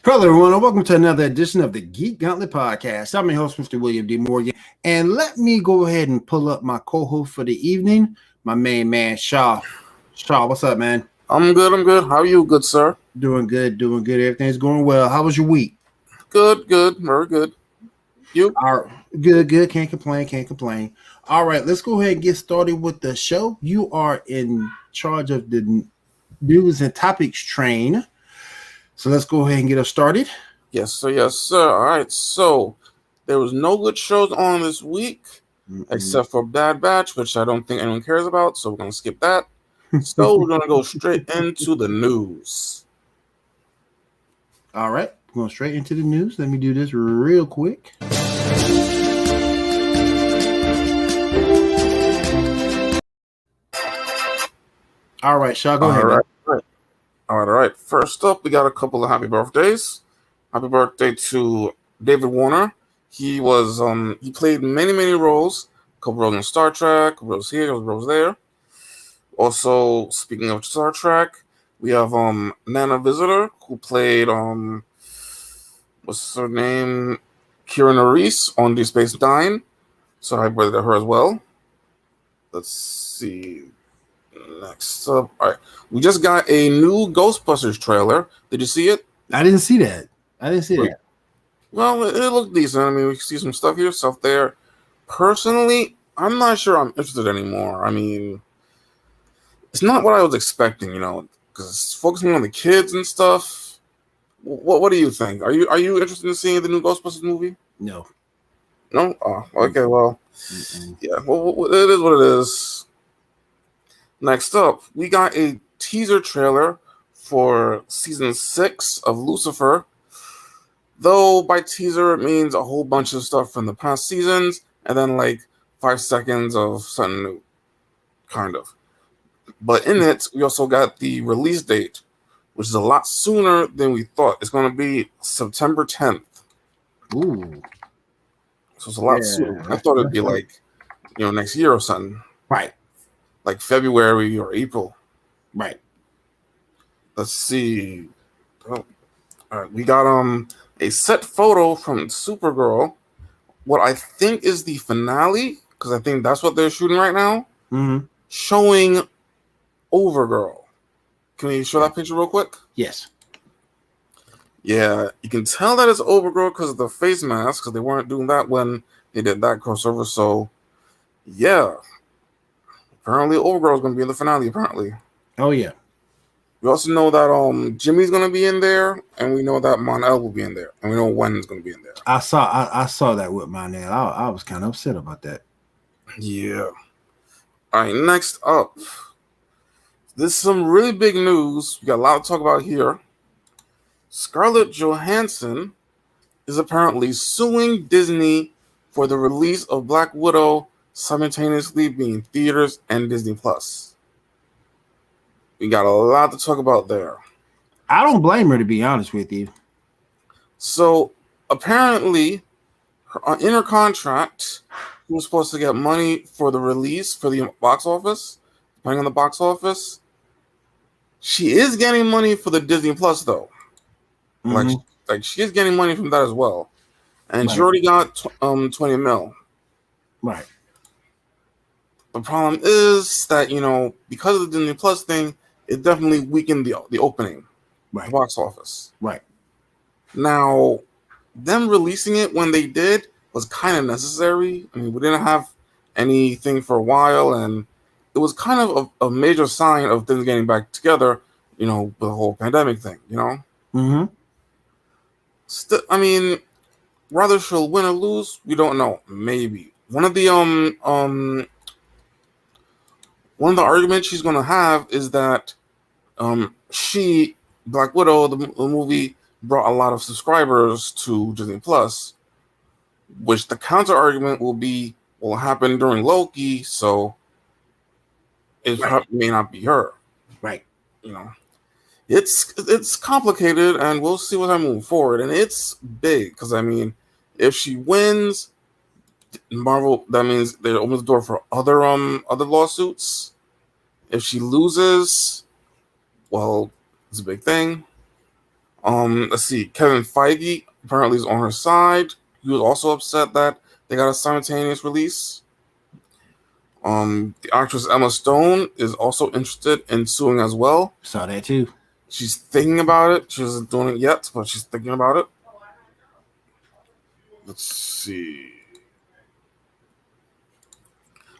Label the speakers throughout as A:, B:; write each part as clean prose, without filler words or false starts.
A: Hello, everyone, and welcome to another edition of the Geek Gauntlet podcast. I'm your host, Mr. William D. Morgan, and let me go ahead and pull up my co-host for the evening, my main man, Shaw. Shaw, what's up, man?
B: I'm good. How are you, good sir?
A: Doing good. Everything's going well. How was your week?
B: Good, very good. You?
A: All right. Good. Can't complain. All right, let's go ahead and get started with the show. You are in charge of the news and topics train. So let's go ahead and get us started.
B: Yes, sir. All right. So there was no good shows on this week, except for Bad Batch, which I don't think anyone cares about. So we're going to skip that. So we're going to go straight into the news.
A: All right. Going straight into the news. Let me do this real quick. All right, Shaw, go ahead.
B: All right. First up, we got a couple of happy birthdays. Happy birthday to David Warner. He played many roles. A couple roles in Star Trek, a couple roles here, a couple roles there. Also, speaking of Star Trek, we have Nana Visitor, who played what's her name? Kira Nerys on Deep Space Nine. So happy birthday to her as well. Let's see. Next up, all right. We just got a new Ghostbusters trailer. Did you see it?
A: I didn't see that.
B: Well, it looked decent. I mean, we see some stuff here, stuff there. Personally, I'm not sure I'm interested anymore. I mean, it's not what I was expecting, because it's focusing on the kids and stuff. What do you think? Are you interested in seeing the new Ghostbusters movie?
A: No.
B: No? Oh, okay. Well, yeah. Well, it is what it is. Next up, we got a teaser trailer for season 6 of Lucifer. Though by teaser, it means a whole bunch of stuff from the past seasons and then like 5 seconds of something new, kind of. But in it, we also got the release date, which is a lot sooner than we thought. It's going to be September 10th.
A: Ooh.
B: So it's a lot sooner. I thought it'd be like, next year or something.
A: Right.
B: Like February or April.
A: Right.
B: Let's see. Oh, all right. We got a set photo from Supergirl. What I think is the finale, because I think that's what they're shooting right now.
A: Mm-hmm.
B: Showing Overgirl. Can we show that picture real quick?
A: Yes.
B: Yeah, you can tell that it's Overgirl because of the face mask, because they weren't doing that when they did that crossover. So, yeah. Apparently, Overgirl is going to be in the finale, apparently.
A: Oh, yeah.
B: We also know that Jimmy's going to be in there, and we know that Mon-El will be in there, and we know Wen's going to be in there.
A: I saw that with Mon-El. I was kind of upset about that.
B: Yeah. All right, next up. This is some really big news. We got a lot to talk about here. Scarlett Johansson is apparently suing Disney for the release of Black Widow simultaneously being theaters and Disney Plus. We got a lot to talk about there.
A: I don't blame her, to be honest with you.
B: So apparently, in her contract, she was supposed to get money for the release for the box office, depending on the box office. She is getting money for the Disney Plus, though. Mm-hmm. Like she is getting money from that as well, and right. She already got 20 mil.
A: Right.
B: The problem is that because of the Disney Plus thing, it definitely weakened the opening,
A: right.
B: The box office.
A: Right.
B: Now, them releasing it when they did was kind of necessary. I mean, we didn't have anything for a while, and it was kind of a major sign of things getting back together. You know, the whole pandemic thing. You know,
A: Mm-hmm.
B: I mean, whether she'll win or lose, we don't know. Maybe one of the arguments she's gonna have is that she Black Widow, the movie, brought a lot of subscribers to Disney Plus, which the counter argument will be will happen during Loki, so it
A: Right.
B: may not be her.
A: Right.
B: You know, it's complicated, and we'll see what I move forward. And it's big because I mean, if she wins, Marvel, that means they open the door for other lawsuits. If she loses, well, it's a big thing. Let's see. Kevin Feige apparently is on her side. He was also upset that they got a simultaneous release. The actress Emma Stone is also interested in suing as well.
A: Saw that too.
B: She's thinking about it. She isn't doing it yet, but she's thinking about it. Let's see.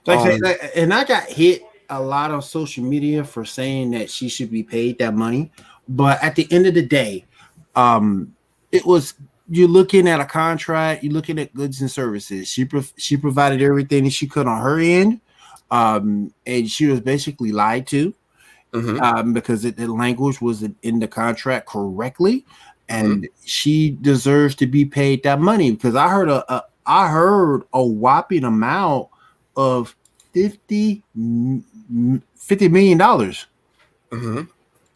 A: And I got hit a lot on social media for saying that she should be paid that money, but at the end of the day, it was you're looking at a contract, you're looking at goods and services. She provided everything that she could on her end, and she was basically lied to, because the language was in the contract correctly, and she deserves to be paid that money because I heard a whopping amount of $50 million.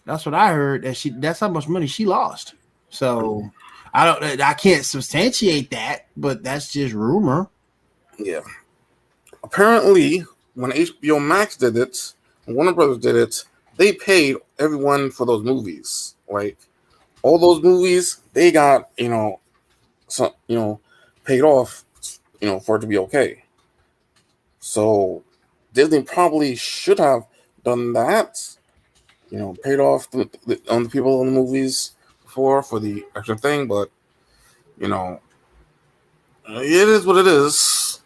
A: That's what I heard. That's how much money she lost. So I can't substantiate that, but that's just rumor.
B: Yeah. Apparently, when HBO Max did it, and Warner Brothers did it, they paid everyone for those movies. Like all those movies, they got paid off, for it to be okay. So Disney probably should have done that. Paid off the people in the movies for the extra thing, but it is what it is.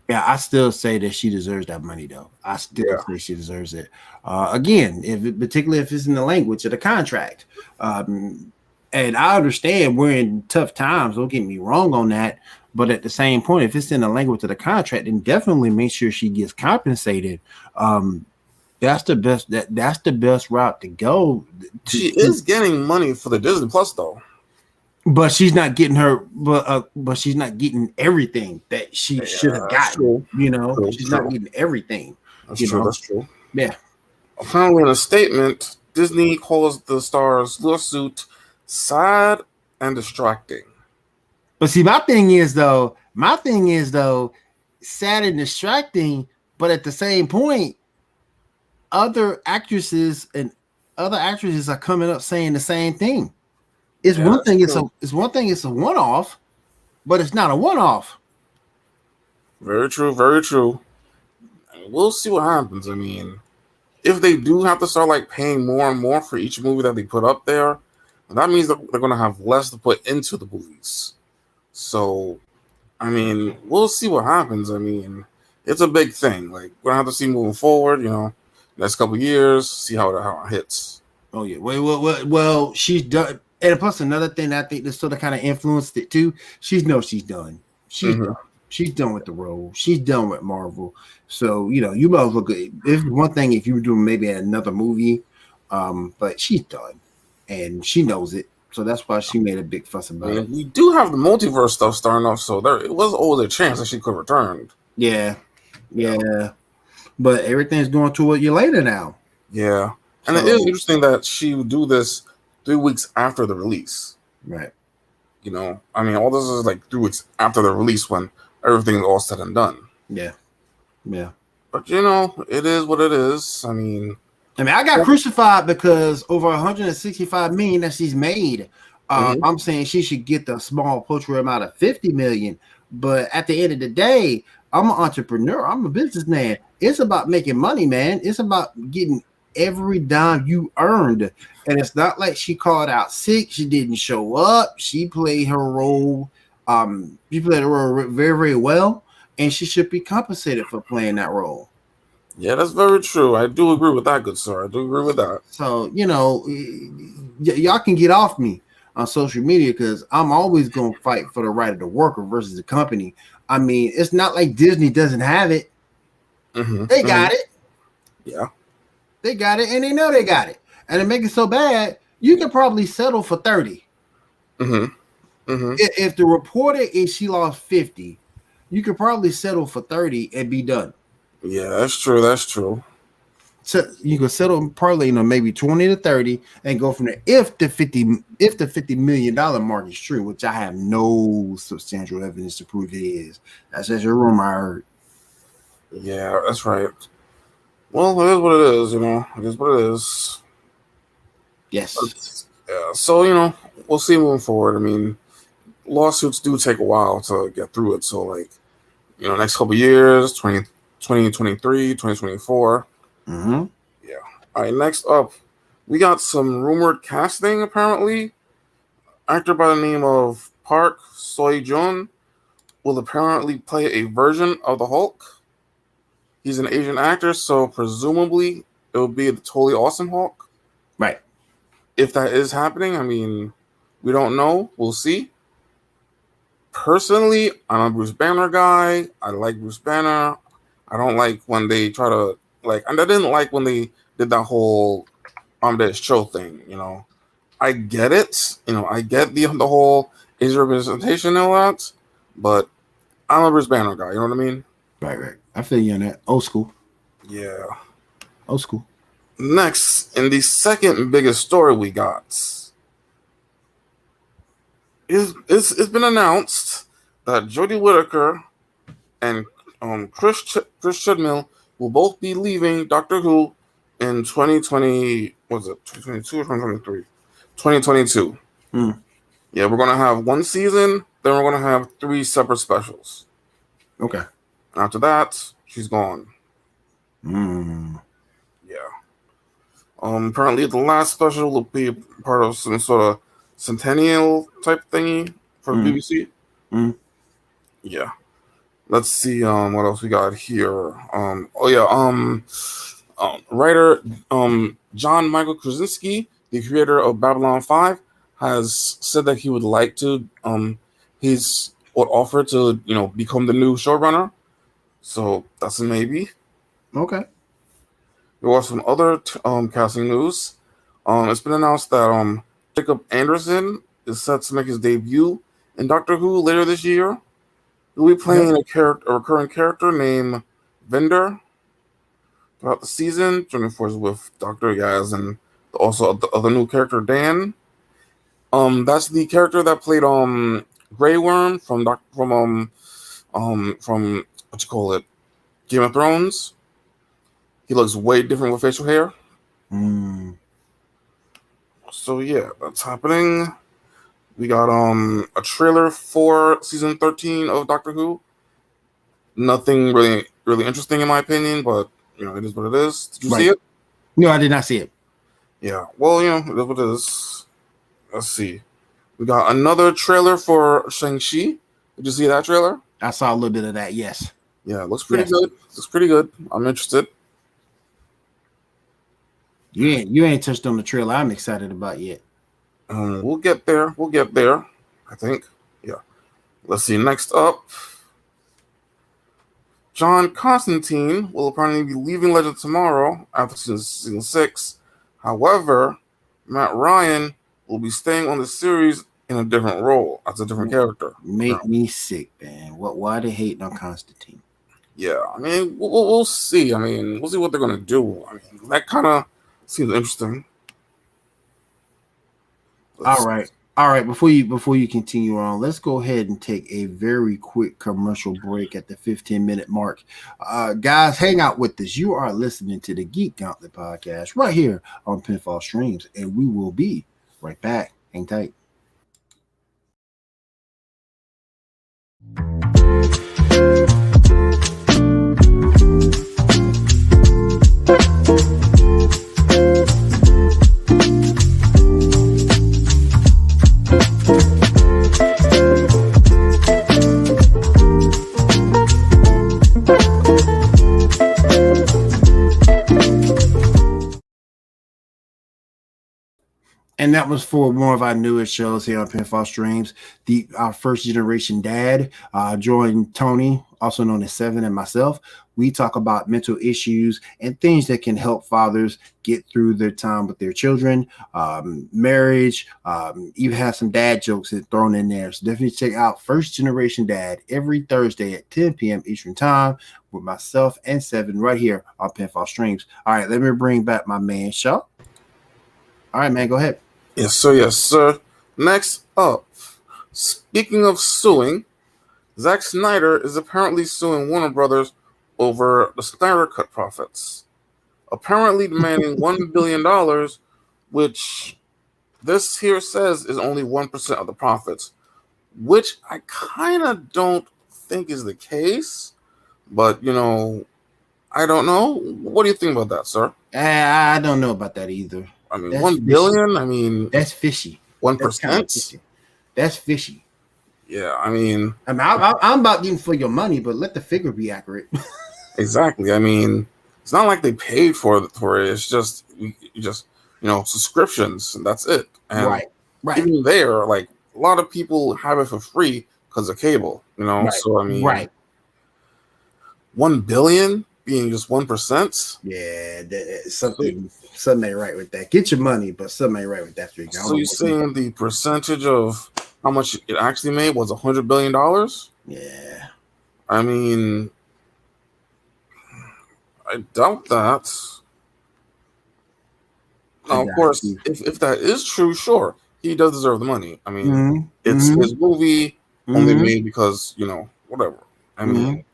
A: Yeah, I still say that she deserves that money, though. I still say she deserves it. Again, particularly if it's in the language of the contract. And I understand we're in tough times. Don't get me wrong on that. But at the same point, if it's in the language of the contract, then definitely make sure she gets compensated. That's the best. That's the best route to go.
B: She is getting money for the Disney Plus, though.
A: But she's not getting but she's not getting everything that she should have gotten.
B: True.
A: She's not getting everything.
B: That's true. That's true.
A: Yeah.
B: Apparently, in a statement, Disney calls the star's lawsuit sad and distracting.
A: But see, my thing is though, sad and distracting. But at the same point, other actresses are coming up saying the same thing. It's one thing. It's a one-off, but it's not a one-off.
B: Very true. Very true. We'll see what happens. I mean, if they do have to start paying more and more for each movie that they put up there, that means that they're going to have less to put into the movies. So, I mean, we'll see what happens. I mean, it's a big thing. We're gonna have to see moving forward. Next couple of years, see how it hits.
A: Oh yeah. Well, she's done. And plus another thing that I think that sort of kind of influenced it too. She's done. She's done with the role. She's done with Marvel. So you might as well go. It's one thing if you were doing maybe another movie, but she's done, and she knows it. So that's why she made a big fuss about it.
B: We do have the multiverse stuff starting off, so it was always a chance that she could return.
A: Yeah. But everything's going toward you later now.
B: Yeah, and it is interesting that she would do this 3 weeks after the release.
A: Right.
B: I mean, all this is 3 weeks after the release when everything's all said and done.
A: Yeah.
B: But it is what it is. I mean,
A: I got crucified because over 165 million that she's made. I'm saying she should get the small poultry amount of 50 million. But at the end of the day, I'm an entrepreneur. I'm a businessman. It's about making money, man. It's about getting every dime you earned. And it's not like she called out sick. She didn't show up. She played her role. She played her role very, very well. And she should be compensated for playing that role.
B: Yeah, that's very true. I do agree with that, good sir. I do agree with that.
A: So, y'all can get off me on social media because I'm always going to fight for the right of the worker versus the company. I mean, it's not like Disney doesn't have it. They got it.
B: Yeah.
A: They got it, and they know they got it. And to make it so bad, you can probably settle for 30. If the reporter is she lost 50, you could probably settle for 30 and be done.
B: Yeah, that's true. That's true.
A: So you could settle probably maybe 20 to 30 and go from there. If the $50 million mark is true, which I have no substantial evidence to prove it is. That's just a rumor I heard.
B: Yeah, that's right. Well, it is what it is, It is what it is.
A: Yes.
B: Yeah. So, we'll see moving forward. I mean, lawsuits do take a while to get through it. So, next couple of years, 2023, 2024.
A: Mm-hmm.
B: Yeah. All right, next up, we got some rumored casting, apparently. Actor by the name of Park Seo-joon will apparently play a version of the Hulk. He's an Asian actor, so presumably it will be the totally awesome Hulk.
A: Right.
B: If that is happening, I mean, we don't know. We'll see. Personally, I'm a Bruce Banner guy. I like Bruce Banner. I don't like when they try to, and I didn't like when they did that whole Amadeus Cho thing, I get it. I get the whole Asian representation and all that, but I'm a Bruce Banner guy. You know what I mean?
A: Right. I feel you on that. Old school.
B: Yeah.
A: Old school.
B: Next, in the second biggest story we got, it's been announced that Jodie Whittaker and Chris Chibnall will both be leaving Doctor Who in 2020. Was it 2022 or 2023? 2022. Yeah, we're gonna have one season. Then we're gonna have 3 separate specials.
A: Okay.
B: After that, she's gone. Yeah. Apparently the last special will be part of some sort of centennial type thingy for the BBC. Yeah. Let's see what else we got here. Writer John Michael Krasinski, the creator of Babylon 5, has said that he would like to he's would offer to become the new showrunner. So that's a maybe.
A: Okay.
B: There was some other casting news. It's been announced that Jacob Anderson is set to make his debut in Doctor Who later this year. He'll be playing a recurring character named Vinder throughout the season, joining forces with Dr. Yaz and also the other new character Dan. That's the character that played Grey Worm from what you call it, Game of Thrones. He looks way different with facial hair. So yeah, that's happening. We got a trailer for season 13 of Doctor Who. Nothing really interesting in my opinion, but it is what it is. Did you see it?
A: No, I did not see it.
B: Yeah, well, it is what it is. Let's see. We got another trailer for Shang-Chi. Did you see that trailer?
A: I saw a little bit of that, yes.
B: Yeah, it looks pretty good. Looks pretty good. I'm interested.
A: You ain't touched on the trailer I'm excited about yet.
B: We'll get there. I think. Yeah. Let's see. Next up, John Constantine will apparently be leaving Legend tomorrow after season 6. However, Matt Ryan will be staying on the series in a different role as a different character.
A: Make me sick, man. Why are they hating on Constantine?
B: Yeah, I mean, we'll see. I mean, we'll see what they're gonna do. I mean, that kind of seems interesting.
A: All right. Before you continue on, let's go ahead and take a very quick commercial break at the 15-minute mark. Guys, hang out with us. You are listening to the Geek Gauntlet podcast right here on Pinfall Streams, and we will be right back. Hang tight. And that was for one of our newest shows here on Pinfall Streams. Our first generation dad, joined Tony, also known as Seven, and myself. We talk about mental issues and things that can help fathers get through their time with their children, marriage. Even have some dad jokes thrown in there. So definitely check out First Generation Dad every Thursday at 10 p.m. Eastern Time with myself and Seven right here on Pinfall Streams. All right, let me bring back my man Shaw. All right, man, go ahead.
B: Yes, sir. Yes, sir. Next up, speaking of suing, Zack Snyder is apparently suing Warner Brothers over the Snyder Cut profits, apparently demanding $1 billion, which this here says is only 1% of the profits, which I kind of don't think is the case, but, I don't know. What do you think about that, sir?
A: I don't know about that either.
B: I mean, that's $1 billion. I mean,
A: that's fishy.
B: 1%.
A: That's fishy.
B: Yeah, I mean,
A: I'm about getting for your money, but let the figure be accurate.
B: Exactly. I mean, it's not like they paid for it. It's just subscriptions, and that's it. And
A: right.
B: Even there, like a lot of people have it for free because of cable.
A: Right.
B: So I mean,
A: right.
B: 1 billion being just 1%.
A: Yeah, something ain't right with that. Get your money, but something ain't right with that figure.
B: So you're saying the percentage of how much it actually made was $100 billion?
A: Yeah.
B: I mean, I doubt that. Now, of course, if that is true, sure, he does deserve the money. I mean, it's his movie, only made because, whatever. I mean,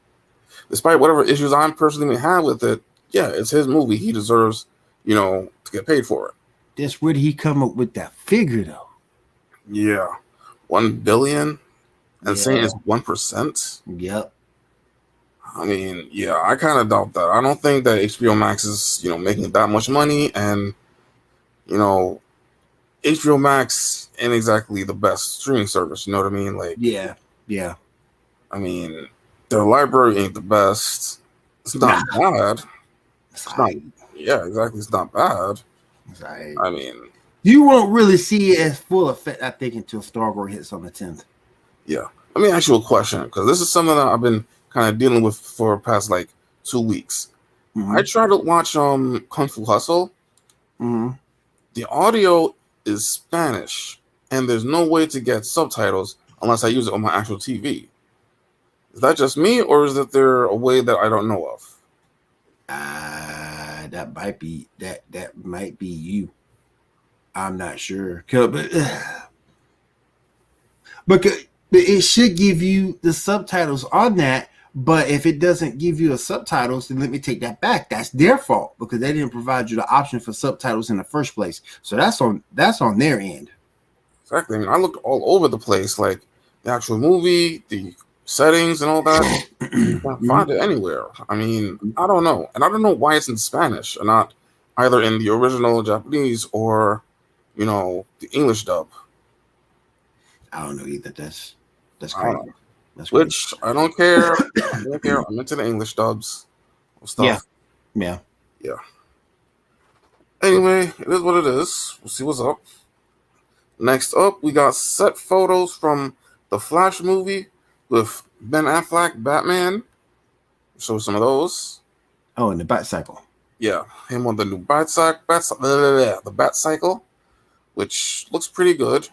B: despite whatever issues I personally may have with it, yeah, it's his movie. He deserves, to get paid for it.
A: That's where did he come up with that figure, though?
B: Yeah. 1 billion and saying it's 1%.
A: Yep.
B: I mean, yeah, I kind of doubt that. I don't think that HBO Max is, making that much money, and HBO Max ain't exactly the best streaming service. You know what I mean? Like,
A: yeah.
B: I mean, their library ain't the best. It's not bad. It's not. Yeah, exactly. It's not bad. I mean,
A: you won't really see it as full effect, I think, until Stargirl hits on the 10th.
B: Yeah. Let me ask you a question, because this is something that I've been kind of dealing with for the past 2 weeks. I tried to watch Kung Fu Hustle. The audio is Spanish, and there's no way to get subtitles unless I use it on my actual TV. Is that just me, or is there a way that I don't know of?
A: That might be you. I'm not sure, but it should give you the subtitles on that. But if it doesn't give you the subtitles, then let me take that back. That's their fault because they didn't provide you the option for subtitles in the first place. So that's on their end.
B: Exactly. I mean, I looked all over the place, like the actual movie, the settings, and all that. You can't find it anywhere. I mean, I don't know, and I don't know why it's in Spanish and not either in the original Japanese or, the English dub.
A: I don't know either. That's crazy.
B: Which I don't care. I don't care. I'm into the English dubs stuff.
A: Yeah.
B: Anyway, it is what it is. We'll see what's up. Next up, we got set photos from the Flash movie with Ben Affleck, Batman. Show some of those.
A: Oh, and the Bat Cycle.
B: Yeah, him on the new the Bat Cycle, which looks pretty good.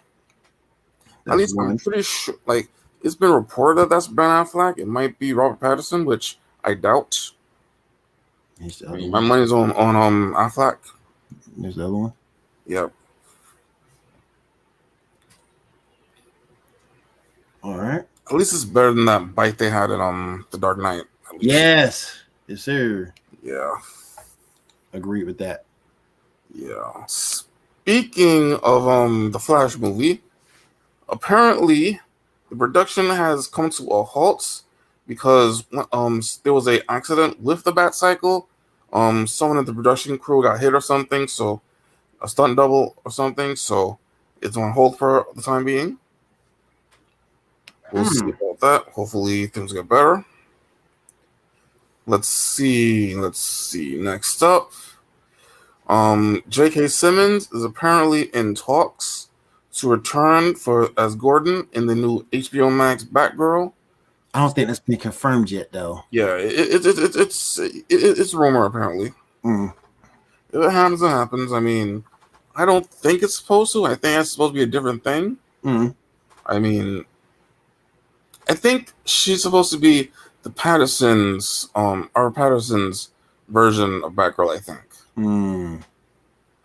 B: At least I'm pretty sure. It's been reported that that's Ben Affleck. It might be Robert Pattinson, which I doubt. My money's on Affleck.
A: There's the other one.
B: Yep.
A: All right.
B: At least it's better than that bite they had in The Dark Knight.
A: Yes, sir.
B: Yeah.
A: Agree with that.
B: Yeah. Speaking of the Flash movie, apparently the production has come to a halt because there was an accident with the Bat Cycle. Someone in the production crew got hit or something, so a stunt double or something, so it's on hold for the time being. We'll see about that. Hopefully things get better. Let's see. Next up, J.K. Simmons is apparently in talks to return as Gordon in the new HBO Max Batgirl.
A: I don't think that's been confirmed yet, though.
B: Yeah, it's rumor apparently.
A: Mm.
B: If it happens, it happens. I mean, I don't think it's supposed to. I think it's supposed to be a different thing.
A: Mm.
B: I mean, I think she's supposed to be the Patterson's version of Batgirl. I think.
A: Mm.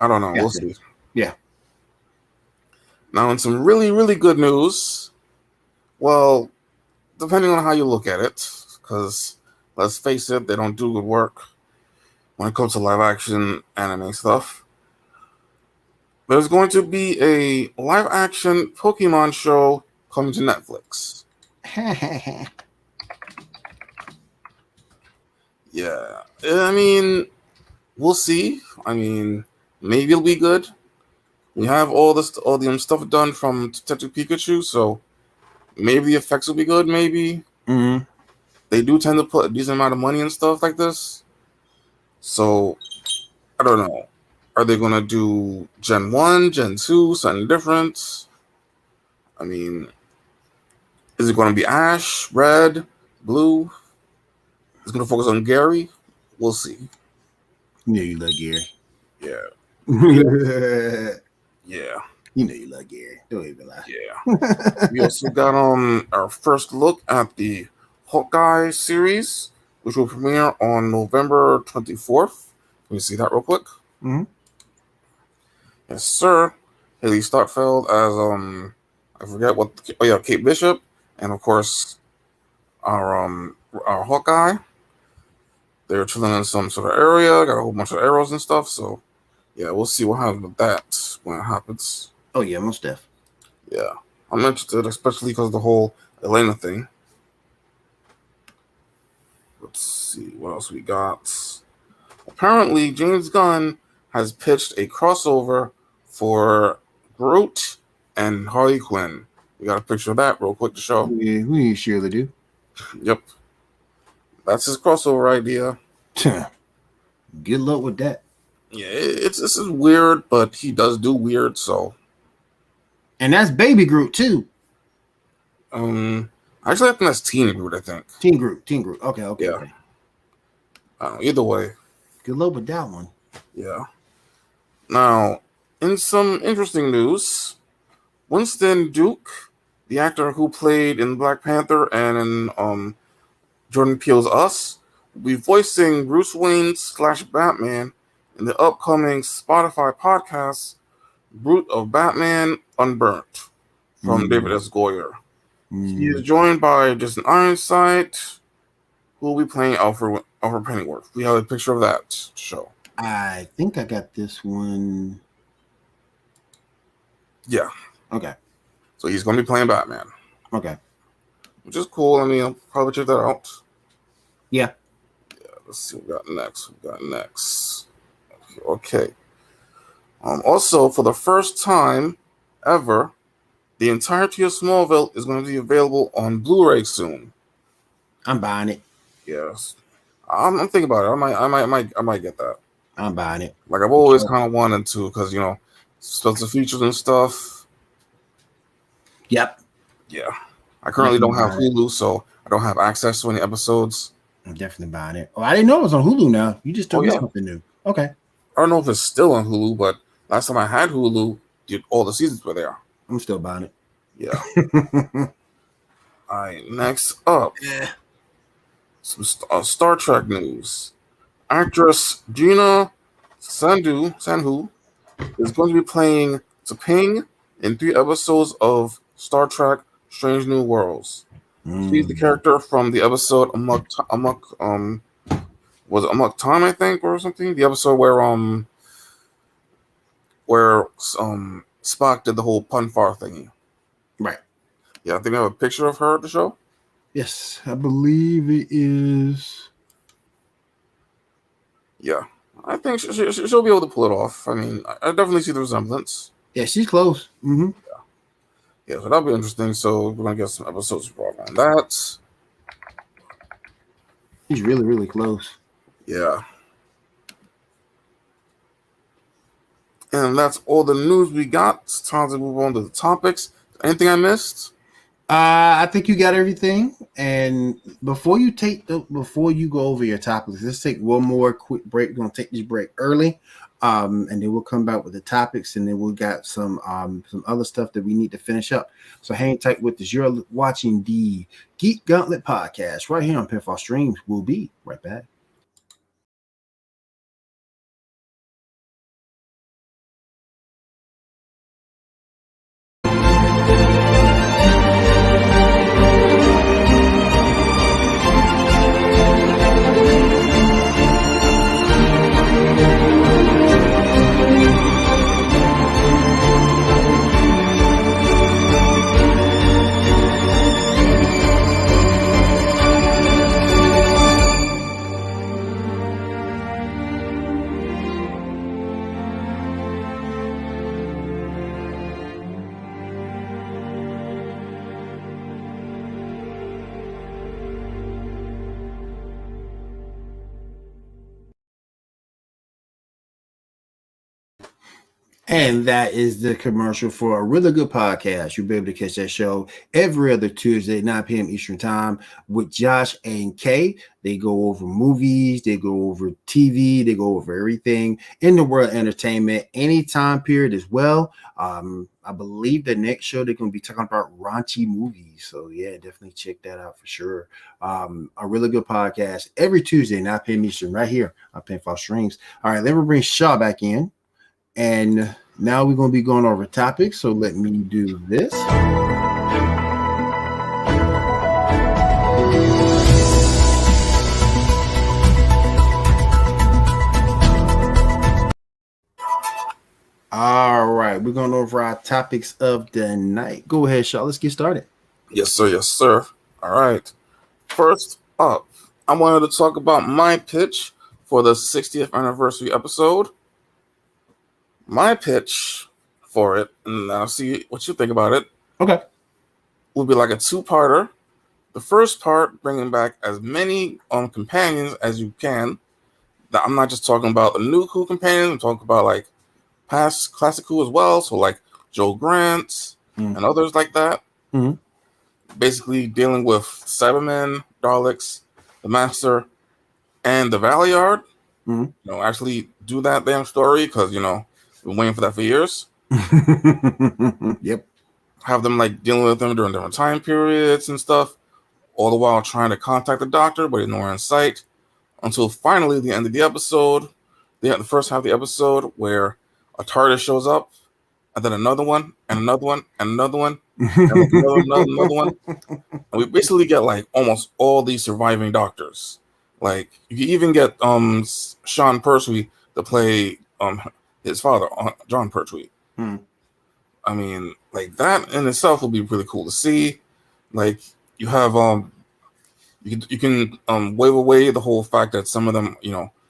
B: I don't know.
A: Yeah.
B: We'll see.
A: Yeah.
B: Now, in some really, really good news, well, depending on how you look at it, because let's face it, they don't do good work when it comes to live action anime stuff. There's going to be a live action Pokemon show coming to Netflix. Yeah. I mean, we'll see. I mean, maybe it'll be good. We have all the stuff done from Detective Pikachu, so maybe the effects will be good. Maybe they do tend to put a decent amount of money and stuff like this. So I don't know. Are they gonna do Gen 1, Gen 2, something different? I mean, is it gonna be Ash, Red, Blue? Is it gonna focus on Gary? We'll see.
A: You know you love Gary.
B: Yeah. Yeah.
A: You know you love Gary. Don't even lie.
B: Yeah. We also got our first look at the Hawkeye series, which will premiere on November 24th. Can you see that real quick?
A: Mm-hmm.
B: Yes, sir. Haley Stotfeld as I forget what. Oh yeah, Kate Bishop, and of course our Hawkeye. They're chilling in some sort of area. Got a whole bunch of arrows and stuff. So yeah, we'll see what happens with that when it happens.
A: Oh yeah, most def.
B: Yeah, I'm interested, especially because of the whole Elena thing. Let's see what else we got. Apparently, James Gunn has pitched a crossover for Groot and Harley Quinn. We got a picture of that real quick to show.
A: Yeah, we surely do.
B: Yep. That's his crossover idea.
A: Good luck with that.
B: Yeah, this is weird, but he does do weird, so.
A: And that's Baby Groot too.
B: Actually, I think that's Teen Groot, I think.
A: Teen Groot. Okay.
B: Yeah.
A: Okay.
B: Either way.
A: Good luck with that one.
B: Yeah. Now, in some interesting news, Winston Duke, the actor who played in Black Panther and in Jordan Peele's Us, will be voicing Bruce Wayne / Batman in the upcoming Spotify podcast, Brute of Batman Unburnt, from David S. Goyer. He is joined by Jason Ironside, who will be playing Alfred Pennyworth. We have a picture of that to show.
A: I think I got this one.
B: Yeah.
A: Okay.
B: So he's going to be playing Batman.
A: Okay.
B: Which is cool. I mean, I'll probably check that out.
A: Yeah.
B: Let's see what we got next. Okay. Also, for the first time ever, the entirety of Smallville is going to be available on Blu-ray soon.
A: I'm buying it.
B: Yes. I'm thinking about it. I might get that.
A: I'm buying it.
B: Like I've always kind of wanted to, because special features and stuff.
A: Yep.
B: Yeah. I currently don't have Hulu, so I don't have access to any episodes.
A: I'm definitely buying it. Oh, I didn't know it was on Hulu now. You just told me something new. Okay.
B: I don't know if it's still on Hulu, but last time I had Hulu, all the seasons were there.
A: I'm still buying it.
B: Yeah. All right. Next up, some Star Trek news. Actress Gina Sandhu is going to be playing T'Pring in 3 episodes of Star Trek: Strange New Worlds. She's the character from the episode Amok Time, I think, or something. The episode where Spock did the whole pun far thingy.
A: Right.
B: Yeah, I think I have a picture of her to show.
A: Yes, I believe it is.
B: Yeah, I think she'll be able to pull it off. I mean, I definitely see the resemblance.
A: Yeah, she's close. Mm-hmm.
B: Yeah, so that'll be interesting. So we're gonna get some episodes brought on that.
A: She's really, really close.
B: Yeah. And that's all the news we got. It's time to move on to the topics. Anything I missed?
A: I think you got everything. And before you go over your topics, let's take one more quick break. We're gonna take this break early, and then we'll come back with the topics, and then we'll got some other stuff that we need to finish up. So hang tight with us. You're watching the Geek Gauntlet podcast right here on Pinfall Streams. We'll be right back. And that is the commercial for a really good podcast. You'll be able to catch that show every other Tuesday, 9 p.m. Eastern Time with Josh and Kay. They go over movies, they go over TV, they go over everything in the world of entertainment, any time period as well. I believe the next show they're going to be talking about raunchy movies. So yeah, definitely check that out for sure. A really good podcast every Tuesday, 9 p.m. Eastern, right here on Pinfall Streams. All right, let me bring Shaw back in. And now we're going to be going over topics. So let me do this. All right. We're going over our topics of the night. Go ahead, Shaw. Let's get started.
B: Yes, sir. Yes, sir. All right. First up, I wanted to talk about my pitch for the 60th anniversary episode. My pitch for it, and I'll see what you think about it.
A: Okay.
B: Will be like a two-parter. The first part, bringing back as many companions as you can. Now, I'm not just talking about the new cool companions. I'm talking about like past classic cool as well. So like Joe Grant and others like that.
A: Mm-hmm.
B: Basically dealing with Cybermen, Daleks, the Master, and the Valiard.
A: Mm-hmm.
B: Actually do that damn story because been waiting for that for years.
A: Yep.
B: Have them like dealing with them during different time periods and stuff, all the while trying to contact the Doctor, but he's nowhere in sight. Until finally the end of the episode, the first half of the episode, where a TARDIS shows up, and then another one, and another one, and another one, and another one. And we basically get like almost all these surviving Doctors. Like you can even get Sean Pertwee to play his father, John Pertwee. I mean, like that in itself will be really cool to see. Like you have you can wave away the whole fact that some of them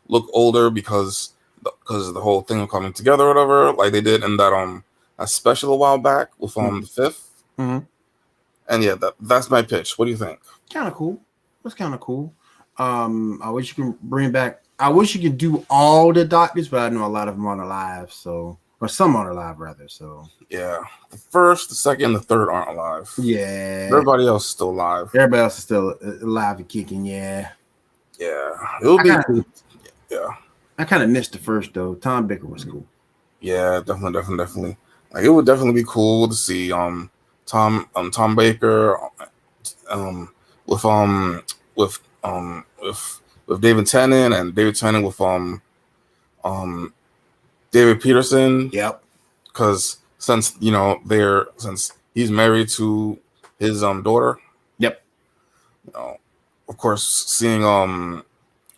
B: look older because the whole thing of coming together or whatever, like they did in that a special a while back with the fifth.
A: Mm-hmm.
B: And yeah, that's my pitch. What do you think?
A: Kind of cool. That's kind of cool. I wish you can bring back. I wish you could do all the Doctors, but I know a lot of them aren't alive. So, or some aren't alive rather. So
B: yeah, the first, the second, the third aren't alive.
A: Yeah,
B: everybody else is still alive.
A: Everybody else is still alive and kicking. Yeah,
B: it'll be cool. Yeah,
A: I kind of missed the first though. Tom Baker was cool.
B: Yeah, definitely. Like it would definitely be cool to see Tom Baker with David Tennant and David Tennant with David Peterson.
A: Yep.
B: Because since he's married to his daughter.
A: Yep.
B: Of course, seeing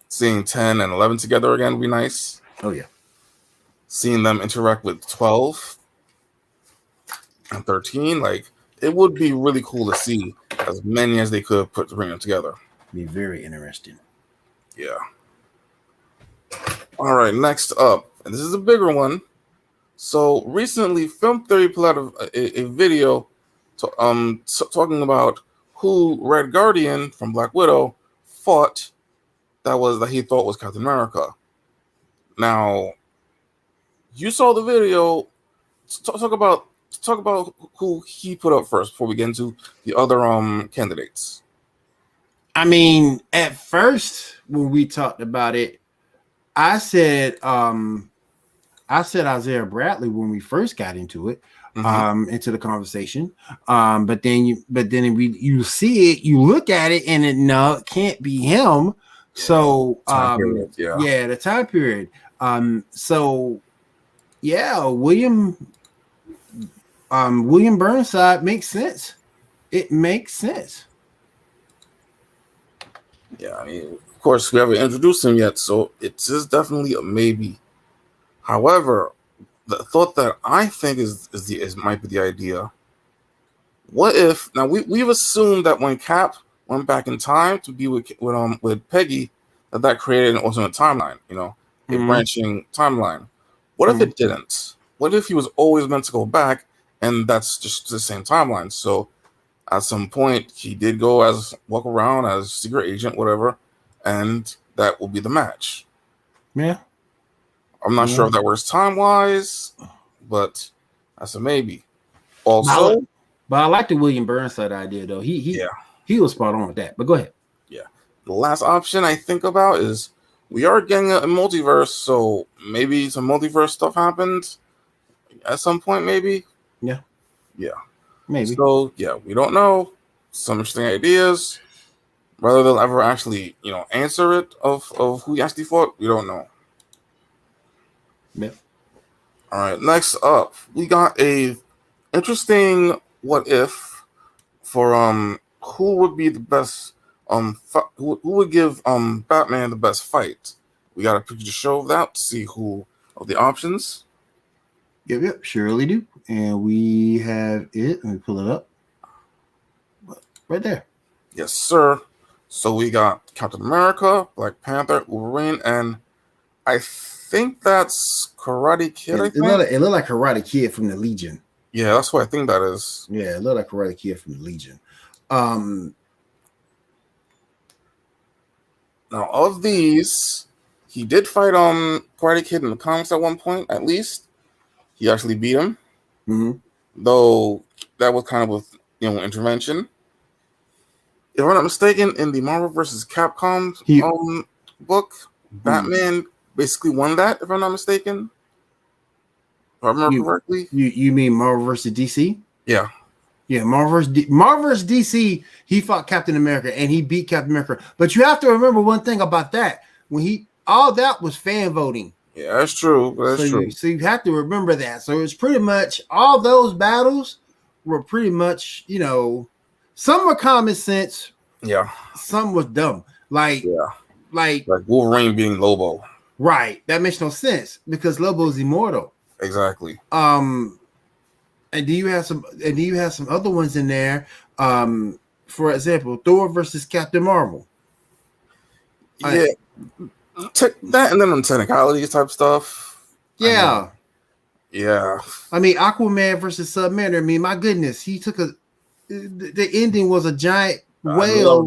B: 10 and 11 together again would be nice.
A: Oh yeah.
B: Seeing them interact with 12 and 13, like it would be really cool to see as many as they could put to bring them together.
A: Be very interesting.
B: Yeah. All right, next up, and this is a bigger one. So recently, Film Theory put out a video talking about who Red Guardian from Black Widow fought that he thought was Captain America. Now, you saw the video. Talk about who he put up first before we get into the other candidates.
A: I mean, at first when we talked about it, I said Isaiah Bradley when we first got into it, into the conversation. But then you see it, you look at it, and it can't be him. So the time period. So yeah, William Burnside makes sense. It makes sense.
B: Yeah, I mean, of course, we haven't introduced him yet, so it is definitely a maybe. However, the thought that I think might be the idea. What if now we've assumed that when Cap went back in time to be with Peggy, that created an alternate timeline, a branching timeline. What if it didn't? What if he was always meant to go back, and that's just the same timeline? So at some point, he did walk around as secret agent, whatever, and that will be the match.
A: Yeah.
B: I'm not sure if that works time-wise, but that's a maybe. Also,
A: but I like the William Burnside idea, though. He was spot on with that. But go ahead.
B: Yeah. The last option I think about is we are getting a multiverse, so maybe some multiverse stuff happened at some point, maybe.
A: Yeah.
B: Yeah.
A: Maybe.
B: So, yeah, we don't know. Some interesting ideas. Whether they'll ever actually, answer it of who he actually fought, we don't know.
A: Yeah.
B: All right, next up, we got a interesting what if for who would be the best who would give Batman the best fight. We got a picture to show of that to see who of the options.
A: Yep, surely do. And we have it. Let me pull it up. Right there.
B: Yes, sir. So we got Captain America, Black Panther, Wolverine, and I think that's Karate Kid.
A: It looked like Karate Kid from the Legion.
B: Yeah, that's what I think that is.
A: Yeah, it looked like Karate Kid from the Legion.
B: Now, of these, he did fight Karate Kid in the comics at one point, at least. He actually beat him. Though that was kind of with intervention. If I'm not mistaken, in the Marvel vs. Capcom book, Batman basically won that, if I'm not mistaken. If I remember correctly.
A: You mean Marvel vs. DC?
B: Yeah.
A: Yeah, Marvel vs. DC, he fought Captain America and he beat Captain America. But you have to remember one thing about that. All that was fan voting.
B: Yeah, that's true.
A: So you have to remember that. So it's pretty much all those battles were pretty much, some were common sense.
B: Yeah.
A: Some was dumb. Like
B: Wolverine being Lobo.
A: Right. That makes no sense because Lobo's immortal.
B: Exactly.
A: And do you have some other ones in there? For example, Thor versus Captain Marvel.
B: Yeah. That and then on technicalities type stuff.
A: Yeah.
B: Yeah.
A: I mean, Aquaman versus Submariner. I mean, my goodness, he took the ending was a giant whale.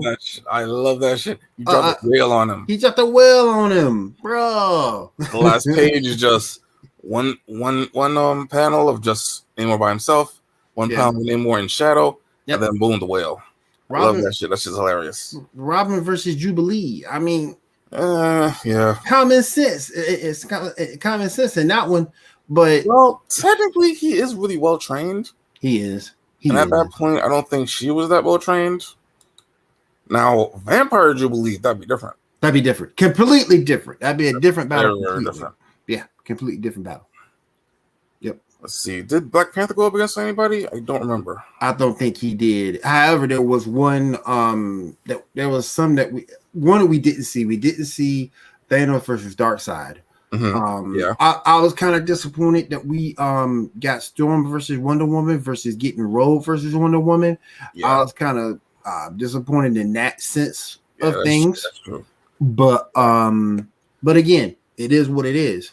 B: I love that shit. You dropped a whale on him.
A: He dropped a whale on him, bro.
B: The last page is just one panel of just Namor by himself, one panel of Namor in shadow, and then boom, the whale. I love that shit. That shit's hilarious.
A: Robin versus Jubilee. I mean,
B: yeah,
A: common sense. It's common sense in that one, but
B: technically, he is really well trained.
A: He is.
B: At that point, I don't think she was that well trained. Now, Vampire Jubilee, that'd be different.
A: That'd be different. Completely different. That'd be a different battle.
B: Very different.
A: Yeah, completely different battle. Yep.
B: Let's see. Did Black Panther go up against anybody? I don't remember.
A: I don't think he did. However, there was one there was some that we didn't see. We didn't see Thanos versus Darkseid. I was kind of disappointed that we got Storm versus Wonder Woman versus getting Rogue versus Wonder Woman. I was kind of disappointed in that sense of things.
B: That's true.
A: But again, it is what it is.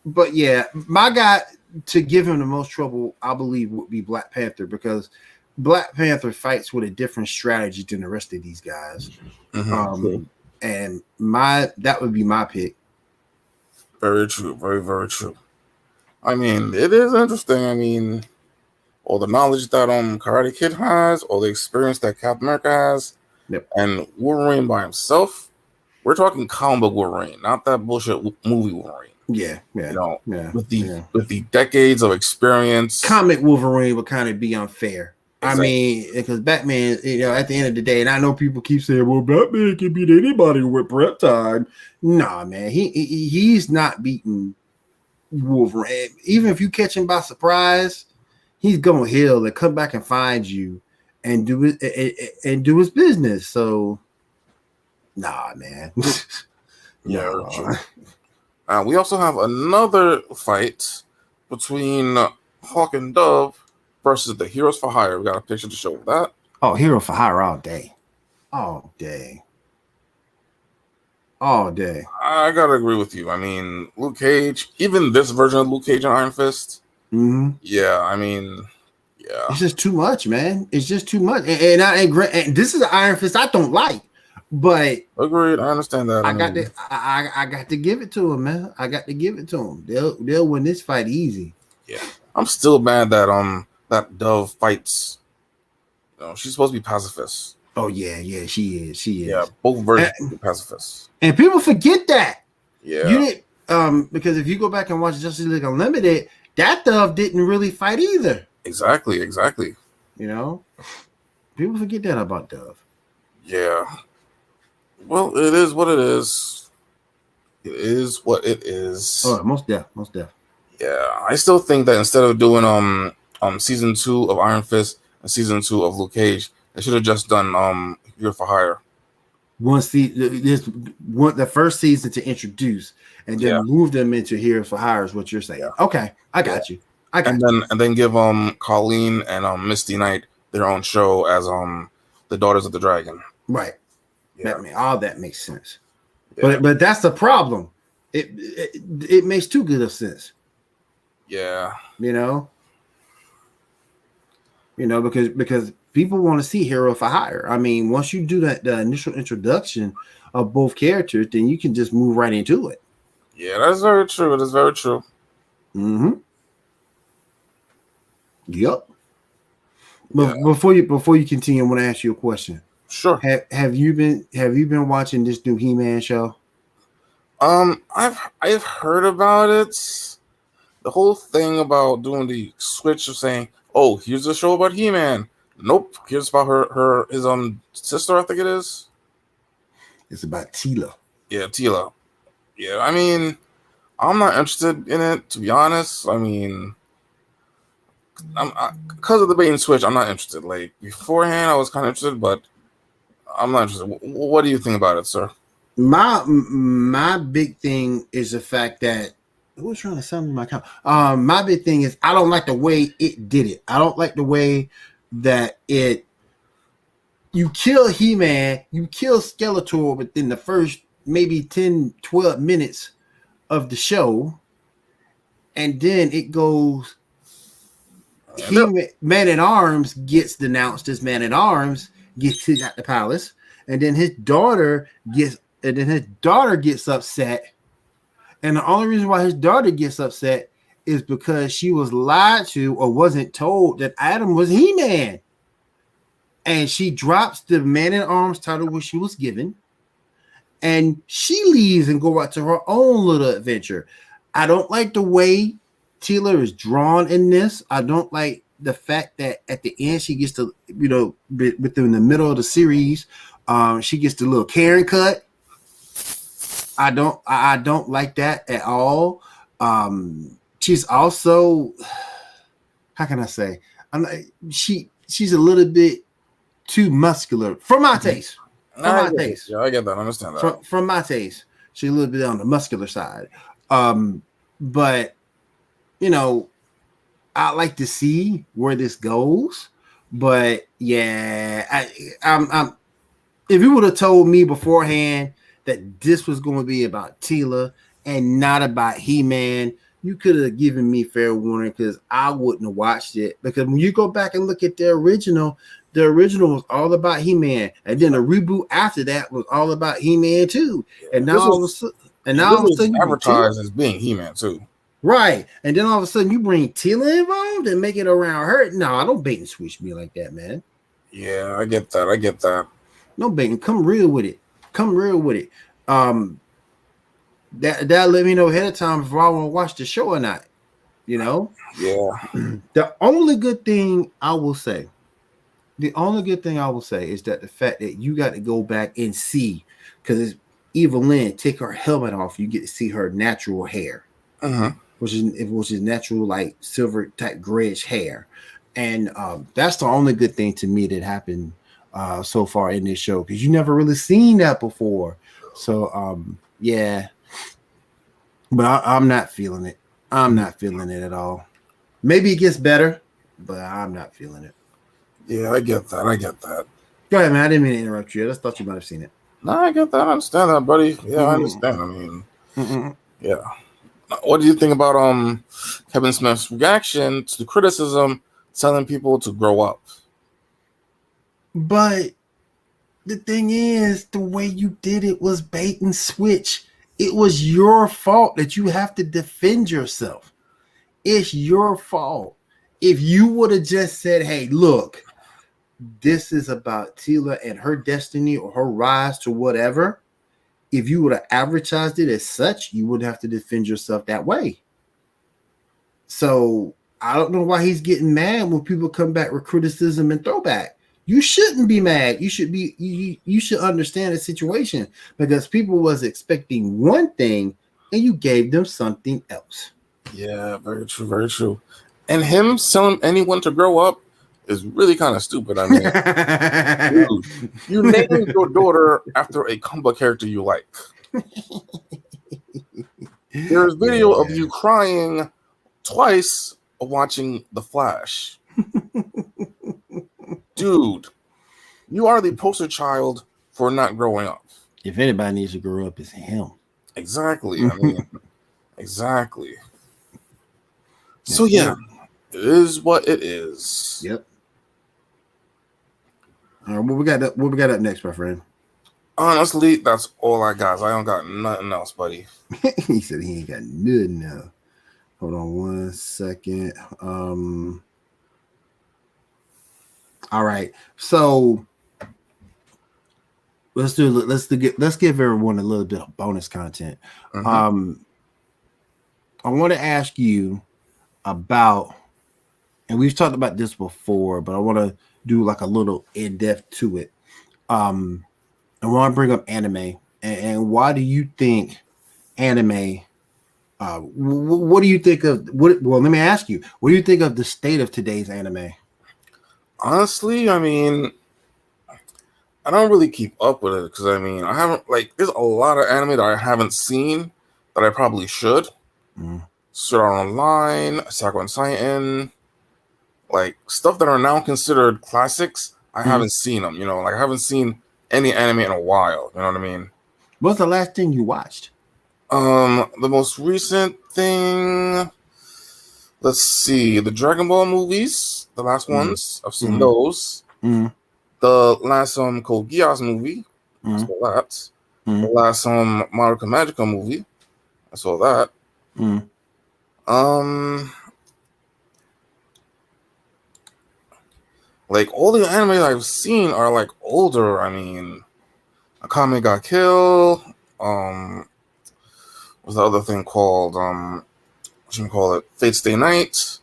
A: But yeah, my guy to give him the most trouble, I believe, would be Black Panther, because Black Panther fights with a different strategy than the rest of these guys. And that would be my pick.
B: Very true. Very, very true. I mean, it is interesting. I mean, all the knowledge that Karate Kid has, all the experience that Captain America has,
A: Yep.
B: and Wolverine by himself. We're talking comic book Wolverine, not that bullshit movie Wolverine.
A: Yeah.
B: With the decades of experience.
A: Comic Wolverine would kind of be unfair. Exactly. I mean, because Batman, at the end of the day, and I know people keep saying, well, Batman can beat anybody with prep time. Nah, man, he's not beating Wolverine. Even if you catch him by surprise, he's gonna heal and come back and find you and do his business. So, nah, man.
B: Yeah. We also have another fight between Hawk and Dove versus the Heroes for Hire. We got a picture to show that.
A: Oh, Hero for Hire all day. All day.
B: I gotta agree with you. I mean, Luke Cage, even this version of Luke Cage and Iron Fist.
A: Mm-hmm.
B: Yeah, I mean, yeah.
A: It's just too much, man. It's just too much. And this is an Iron Fist I don't like. But
B: agreed, I understand that.
A: I got to give it to him, man. I got to give it to him. They'll win this fight easy.
B: Yeah, I'm still mad that that Dove fights. She's supposed to be pacifist.
A: Oh yeah, she is.
B: Yeah, both versions are pacifists.
A: And people forget that.
B: Yeah,
A: you didn't because if you go back and watch Justice League Unlimited, that Dove didn't really fight either.
B: Exactly.
A: People forget that about Dove.
B: Yeah. Well, it is what it is. It is what it is.
A: Oh, most deaf.
B: Yeah, I still think that instead of doing season 2 of Iron Fist and season 2 of Luke Cage, they should have just done Hero for Hire.
A: The first season to introduce, and then move them into Hero for Hire is what you're saying. Yeah. Okay, I got you.
B: And then give Colleen and Misty Knight their own show as the Daughters of the Dragon.
A: Right. Yeah. All that makes sense. Yeah. But that's the problem. It makes too good of sense.
B: Yeah.
A: Because people want to see Hero for Hire. I mean, once you do the initial introduction of both characters, then you can just move right into it.
B: Yeah, that's very true. It is very true.
A: Mm-hmm. Yep. But before you continue, I want to ask you a question.
B: Sure.
A: Have you been watching this new He-Man show?
B: I've heard about it. The whole thing about doing the switch of saying, "Oh, here's a show about He-Man." Nope, here's about his sister. I think it is.
A: It's about Teela.
B: Yeah, Teela. Yeah, I mean, I'm not interested in it, to be honest. I mean, because of the bait and switch, I'm not interested. Like beforehand, I was kind of interested, but I'm not interested. What do you think about it, sir?
A: My big thing is the fact that who's trying to sell me my account. My big thing is I don't like the way it did it. I don't like the way that you kill He-Man, you kill Skeletor within the first maybe 10, 12 minutes of the show, and then it goes Man-at-Arms gets denounced as Man-at-Arms, gets kicked out the palace, and then his daughter gets upset. And the only reason why his daughter gets upset is because she was lied to or wasn't told that Adam was He-Man. And she drops the Man-at-Arms title which she was given. And she leaves and go out to her own little adventure. I don't like the way Teela is drawn in this. I don't like the fact that at the end she gets to, within the middle of the series, she gets the little Karen cut. I don't like that at all. She's also, how can I say? She's a little bit too muscular for my taste.
B: Yeah, I get that. I understand that.
A: From my taste, she's a little bit on the muscular side. But I like to see where this goes. But yeah, I'm if you would have told me beforehand that this was going to be about Teela and not about He-Man, you could have given me fair warning because I wouldn't have watched it. Because when you go back and look at the original was all about He-Man, and then the reboot after that was all about He-Man too. And now And
B: He
A: now all of a
B: was
A: sudden you bring Tila,
B: advertised as being He-Man too.
A: right? And then all of a sudden you bring Tila involved and make it around her. No, I don't bait and switch me like that, man.
B: Yeah, I get that.
A: No baiting. Come real with it. Come real with it. That let me know ahead of time if I want to watch the show or not. You know.
B: Yeah.
A: The only good thing I will say is that the fact that you got to go back and see, because Evelyn take her helmet off, you get to see her natural hair, which is natural, like silver type grayish hair, and that's the only good thing to me that happened so far in this show, because you never really seen that before. So yeah, but I'm not feeling it. I'm not feeling it at all. Maybe it gets better, but I'm not feeling it.
B: Yeah, I get that.
A: Go ahead, man. I didn't mean to interrupt you. I just thought you might have seen it.
B: No, I get that. I understand that, buddy. Yeah, I understand. I mean, yeah. What do you think about Kevin Smith's reaction to the criticism, telling people to grow up?
A: But the thing is, the way you did it was bait and switch. It was your fault that you have to defend yourself. It's your fault. If you would have just said, hey, look, this is about Tila and her destiny or her rise to whatever, if you would have advertised it as such, you wouldn't have to defend yourself that way. So I don't know why he's getting mad when people come back with criticism and throwback. You shouldn't be mad. You should understand the situation, because people was expecting one thing and you gave them something else.
B: Yeah, very true, very true. And him telling anyone to grow up is really kind of stupid. I mean, dude, you named your daughter after a comic book character you like. There's video of you crying twice watching The Flash. Dude, you are the poster child for not growing up.
A: If anybody needs to grow up, it's him.
B: Exactly. I mean, exactly. So yeah, it is what it is.
A: Yep. All right, what we got up next, my friend?
B: Honestly, that's all I got. I don't got nothing else, buddy.
A: He said he ain't got nothing now. Hold on one second. All right, so let's give everyone a little bit of bonus content. I want to ask you about, and we've talked about this before, but I want to do like a little in depth to it. I want to bring up anime, and why do you think anime? What do you think of what? Well, let me ask you, what do you think of the state of today's anime?
B: Honestly, I mean, I don't really keep up with it because I mean, I haven't there's a lot of anime that I haven't seen that I probably should. Sword Art Online, Attack on Titan, like stuff that are now considered classics. I haven't seen them. You know, like I haven't seen any anime in a while. You know what I mean?
A: What's the last thing you watched?
B: The most recent thing. Let's see, the Dragon Ball movies, the last ones. I've seen those. The last Code Geass movie, I saw that. The last Madoka Magica movie, I saw that. Like all the anime I've seen are like older. I mean, Akame ga Kill. What's the other thing called? What you call it? Fate Stay Night.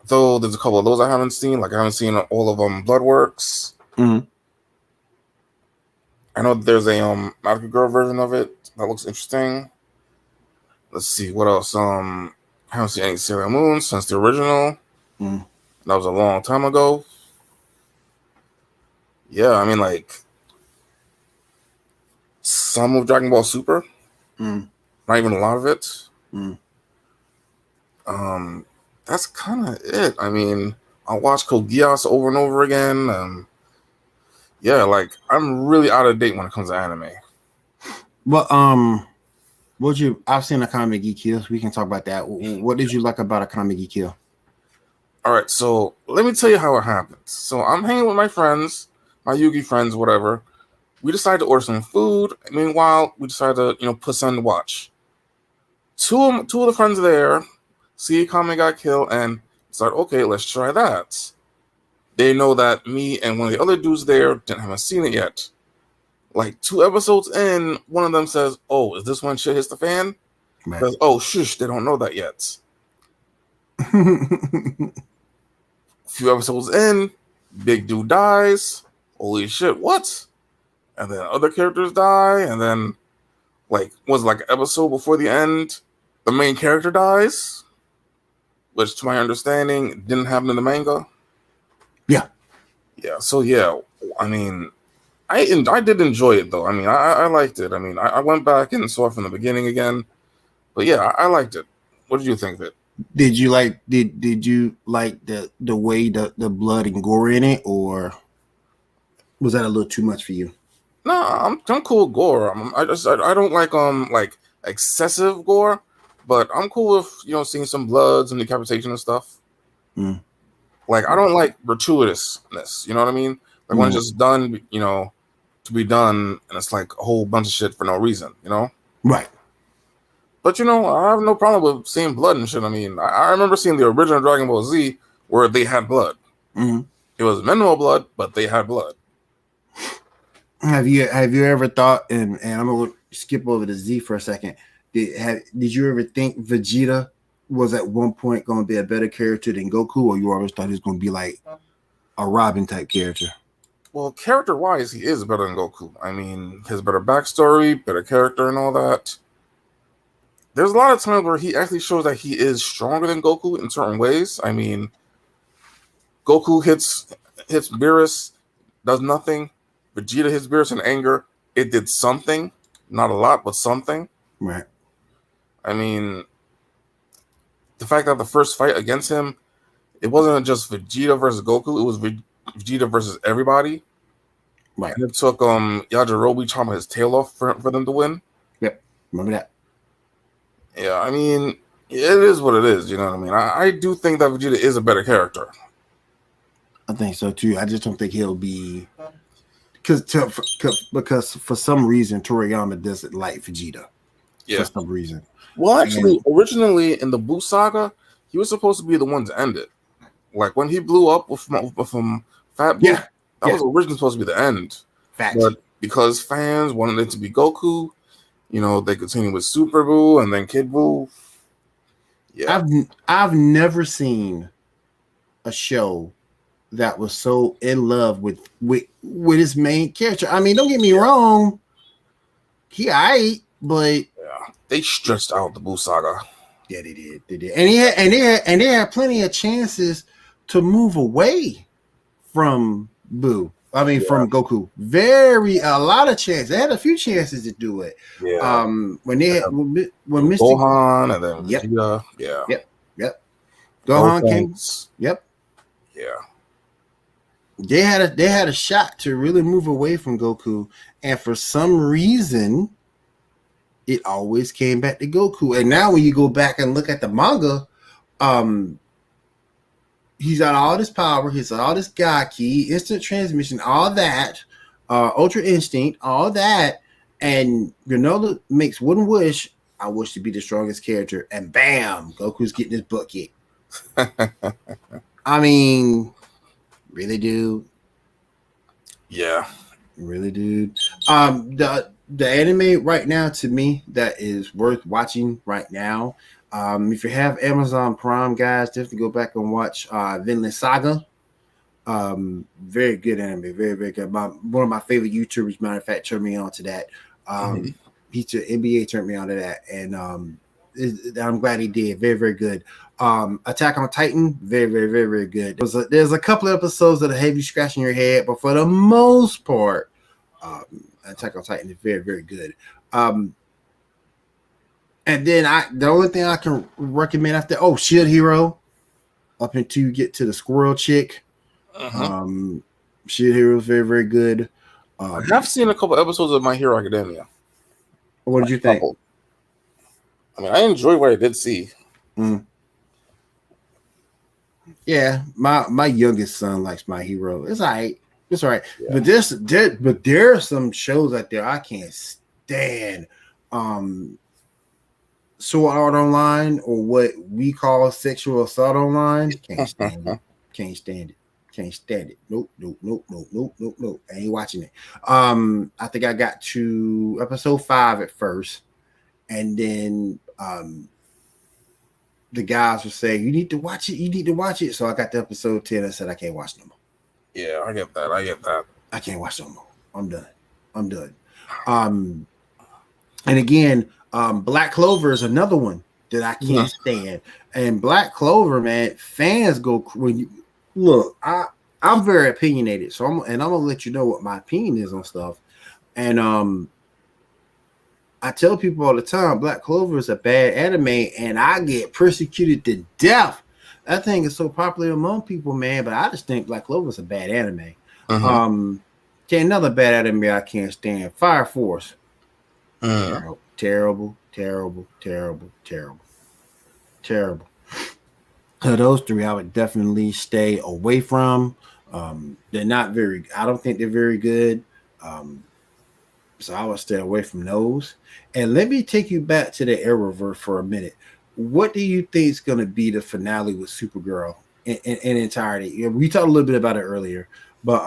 B: Though there's a couple of those I haven't seen. Like I haven't seen all of them. Bloodworks. I know there's a Magical Girl version of it that looks interesting. Let's see what else. I haven't seen any Sailor Moon since the original. That was a long time ago. Yeah, I mean like some of Dragon Ball Super. Not even a lot of it. That's kind of it. I mean, I watch Code Geass over and over again. Yeah, like I'm really out of date when it comes to anime.
A: But I've seen Akame ga Kill. We can talk about that. What did you like about Akame ga Kill?
B: All right, so let me tell you how it happens. So I'm hanging with my friends, my Yugi friends, whatever. We decided to order some food. Meanwhile, we decided to, put something to watch. Two of the friends there see Kame got killed and start, okay, let's try that. They know that me and one of the other dudes there haven't seen it yet. Like 2 episodes in, one of them says, oh, is this when shit hits the fan?
A: Right.
B: Says, oh, shush, they don't know that yet. A few episodes in, big dude dies. Holy shit, what? And then other characters die, and then an episode before the end, the main character dies, which to my understanding didn't happen in the manga.
A: Yeah.
B: Yeah, so yeah, I did enjoy it though. I liked it. I went back and saw it from the beginning again. But yeah, I liked it. What did you think of it?
A: Did you like the way the blood and gore in it, or was that a little too much for you?
B: No, I'm cool with gore. I don't like excessive gore, but I'm cool with seeing some bloods and decapitation and stuff.
A: Mm.
B: Like I don't like gratuitousness. You know what I mean? Like when it's just done, to be done, and it's like a whole bunch of shit for no reason.
A: Right.
B: But I have no problem with seeing blood and shit. I remember seeing the original Dragon Ball Z where they had blood.
A: Mm-hmm.
B: It was minimal blood, but they had blood.
A: Have you ever thought, and I'm gonna skip over to Z for a second. Did you ever think Vegeta was at one point going to be a better character than Goku, or you always thought he was going to be like a Robin type character?
B: Well, character-wise, he is better than Goku. He has better backstory, better character, and all that. There's a lot of times where he actually shows that he is stronger than Goku in certain ways. Goku hits Beerus, does nothing. Vegeta hits Beerus in anger. It did something. Not a lot, but something.
A: Right.
B: The fact that the first fight against him, it wasn't just Vegeta versus Goku. It was Vegeta versus everybody.
A: Right.
B: And it took Yajirobe chopping his tail off for them to win.
A: Yep. Remember that.
B: Yeah, it is what it is. You know what I do think that Vegeta is a better character.
A: I think so too. I just don't think he'll be because for some reason Toriyama doesn't like Vegeta.
B: Yeah.
A: For some reason.
B: Well, actually, originally in the Buu saga, he was supposed to be the one to end it. Like when he blew up with Fat Buu, that was originally supposed to be the end.
A: Facts.
B: But because fans wanted it to be Goku, they continued with Super Buu and then Kid Buu. Yeah,
A: I've never seen a show that was so in love with his main character. Don't get me wrong, he aight, but
B: they stretched out the Buu saga.
A: Yeah, they did, and they had plenty of chances to move away from Buu. From Goku. A lot of chances. They had a few chances to do it.
B: Yeah.
A: When Mr.
B: Gohan and then Vegeta. Yeah.
A: Yep. Gohan came. Yep.
B: Yeah.
A: They had a shot to really move away from Goku, and for some reason, it always came back to Goku. And now when you go back and look at the manga, he's got all this power, he's got all this God Ki, instant transmission, all that, Ultra Instinct, all that, and Granola makes one wish. I wish to be the strongest character, and bam, Goku's getting his butt kicked. Really, dude?
B: Yeah.
A: Really, dude? The anime right now, to me, that is worth watching right now. If you have Amazon Prime, guys, definitely go back and watch Vinland Saga. Very good anime, very, very good. One of my favorite YouTubers, matter of fact, turned me on to that. NBA turned me on to that, and I'm glad he did. Very, very good. Attack on Titan, very, very, very, very good. There's a couple of episodes that have you scratching your head, but for the most part, Attack on Titan is very, very good. And then the only thing I can recommend after Shield Hero, up until you get to the squirrel chick. Shield Hero is very, very good.
B: I've seen a couple episodes of My Hero Academia.
A: What did you think?
B: I enjoyed what I did see.
A: Yeah, my youngest son likes My Hero. It's all right. It's all right.
B: Yeah.
A: But there are some shows out there I can't stand. Sword Art Online, or what we call sexual assault online. Can't stand it. Can't stand it. Can't stand it. Nope, nope, nope, nope, nope, nope, nope. I ain't watching it. I think I got to episode 5 at first, and then the guys were saying, you need to watch it, you need to watch it. So I got to episode 10. I said, I can't watch no more.
B: Yeah, I get that. I get that.
A: I can't watch no more. I'm done. I'm done. And again, Black Clover is another one that I can't stand. And Black Clover, man, fans go when you look. I'm very opinionated, so I'm gonna let you know what my opinion is on stuff. And I tell people all the time, Black Clover is a bad anime, and I get persecuted to death. That thing is so popular among people, man. But I just think Black Clover is a bad anime. Okay, another bad anime I can't stand: Fire Force. Terrible. Those three I would definitely stay away from. They're not very. I don't think they're very good. So I would stay away from those. And let me take you back to the Arrowverse for a minute. What do you think is going to be the finale with Supergirl in entirety? We talked a little bit about it earlier, but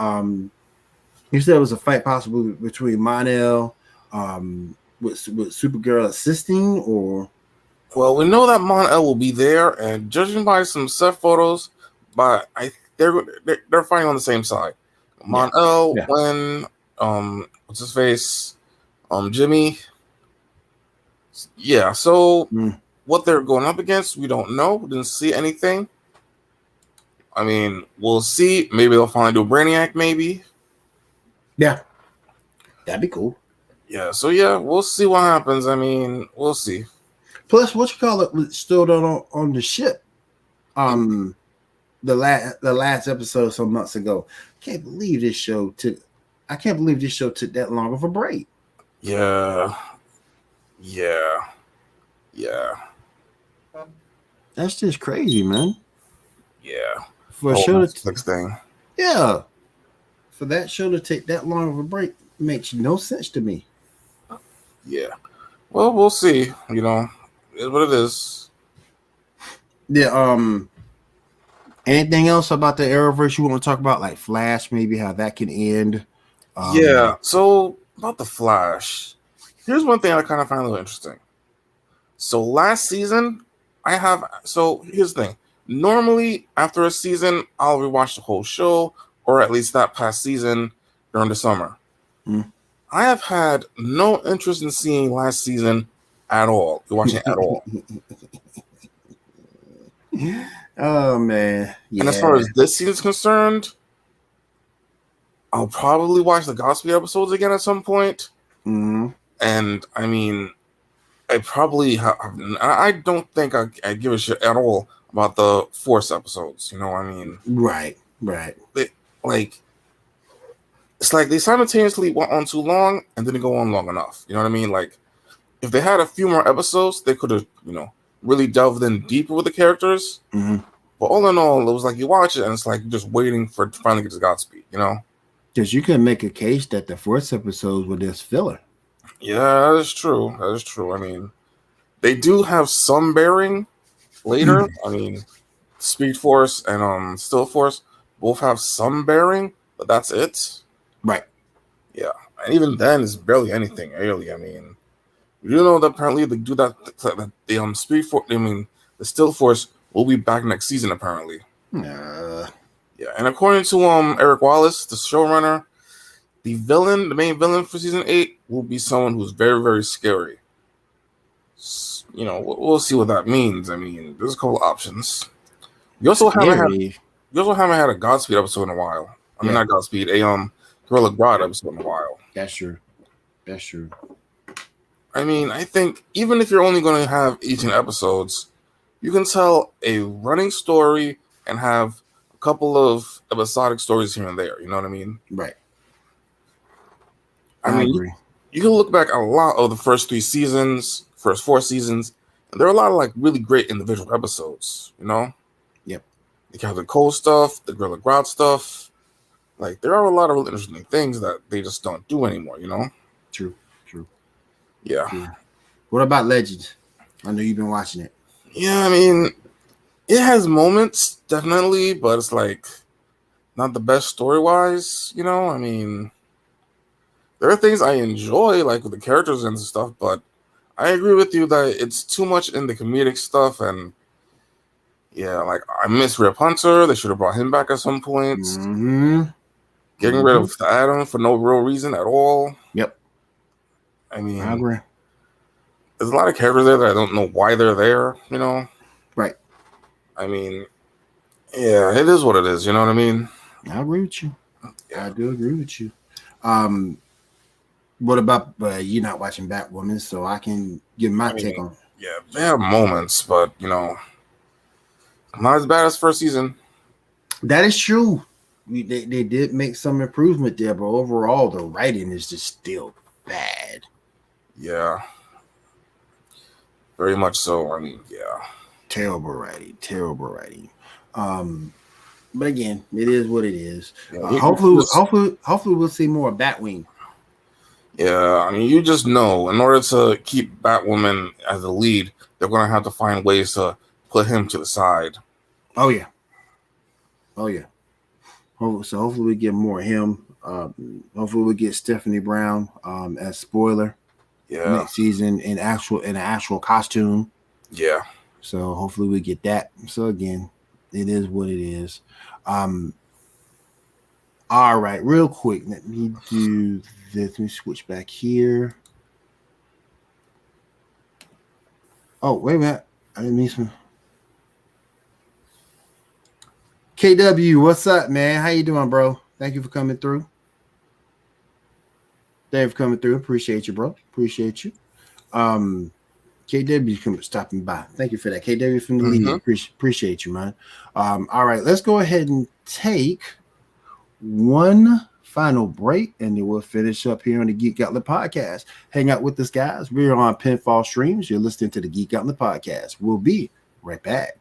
A: you said it was a fight possible between Mon-El, with Supergirl assisting, or?
B: Well, we know that Mon-El will be there, and judging by some set photos, but they're fighting on the same side. Mon-El, when what's his face, Jimmy. Yeah, so what they're going up against, we don't know. We didn't see anything. I mean, we'll see. Maybe they'll finally do a Brainiac, maybe.
A: Yeah, that'd be cool.
B: Yeah, so yeah, we'll see what happens. I mean, we'll see.
A: Plus, what you call it was still on the ship. The last episode some months ago. I can't believe this show took that long of a break.
B: Yeah.
A: That's just crazy, man.
B: Yeah.
A: For a show
B: next thing.
A: Yeah. For that show to take that long of a break makes no sense to me.
B: Yeah. Well, we'll see. You know, it's what it is.
A: Yeah. Anything else about the Arrowverse you want to talk about, like Flash, maybe how that can end?
B: Yeah. So about the Flash, here's one thing I kind of find a little interesting. So last season, here's the thing. Normally, after a season, I'll rewatch the whole show, or at least that past season during the summer. I have had no interest in seeing last season at all. Watching it at all.
A: Oh man! Yeah.
B: And as far as this season is concerned, I'll probably watch the Godspeed episodes again at some point. And I mean, I don't think I give a shit at all about the Force episodes. You know what I mean?
A: Right.
B: It's like they simultaneously went on too long and didn't go on long enough. You know what I mean? Like, if they had a few more episodes, they could have, really delved in deeper with the characters. But all in all, it was like you watch it and it's like you're just waiting for it to finally get to Godspeed,
A: Because you can make a case that the Force episodes were just filler.
B: Yeah, that is true. I mean, they do have some bearing later. I mean, Speed Force and Still Force both have some bearing, but that's it.
A: Right.
B: Yeah. And even then, it's barely anything, really. I mean, you know that apparently they do that, the Speed Force, the Still Force will be back next season, apparently. Yeah. And according to Eric Wallace, the showrunner, the main villain for season 8 will be someone who's very, very scary. We'll see what that means. I mean, there's a couple options. You also haven't had a Godspeed episode in a while. I mean, not Godspeed, a Gorilla Grodd episode in a while.
A: That's true.
B: I mean, I think even if you're only going to have 18 episodes, you can tell a running story and have a couple of episodic stories here and there. You know what I mean?
A: Right.
B: I agree. You can look back at a lot of the first 4 seasons, and there are a lot of really great individual episodes.
A: Yep.
B: The Captain Cole stuff, the Gorilla Grodd stuff. Like, there are a lot of really interesting things that they just don't do anymore, you know?
A: True.
B: Yeah.
A: True. What about Legends? I know you've been watching it.
B: Yeah, I mean, it has moments, definitely, but it's like not the best story-wise, you know? I mean, there are things I enjoy, like with the characters and stuff, but I agree with you that it's too much in the comedic stuff, and yeah, like I miss Rip Hunter. They should have brought him back at some point. Getting rid of Adam for no real reason at all.
A: Yep.
B: I mean,
A: I agree.
B: There's a lot of characters there that I don't know why they're there, you know?
A: Right.
B: I mean, yeah, it is what it is, you know what I mean?
A: I agree with you.
B: Yeah.
A: I do agree with you. What about you not watching Batwoman, so I can give my take on it?
B: Yeah, they have moments, but, you know, not as bad as first season.
A: That is true. They did make some improvement there, but overall, the writing is just still bad.
B: Yeah. Very much so. I mean, yeah.
A: Terrible writing. But again, it is what it is.
B: Yeah,
A: Hopefully we'll see more of Batwing.
B: Yeah, I mean, you just know in order to keep Batwoman as the lead, they're going to have to find ways to put him to the side.
A: Oh yeah. So hopefully we get more of him. Hopefully we get Stephanie Brown as spoiler next season in an actual costume.
B: Yeah.
A: So hopefully we get that. So again, it is what it is. All right, real quick, let me do this. Let me switch back here. Oh, wait a minute. I didn't mean some. KW, what's up, man? How you doing, bro? Thank you for coming through. Appreciate you, bro. Appreciate you. KW stopping by. Thank you for that. KW from the lead. Appreciate you, man. All right, let's go ahead and take one final break, and then we'll finish up here on the Geek Gauntlet podcast. Hang out with us, guys. We're on Pinfall Streams. You're listening to the Geek Gauntlet podcast. We'll be right back.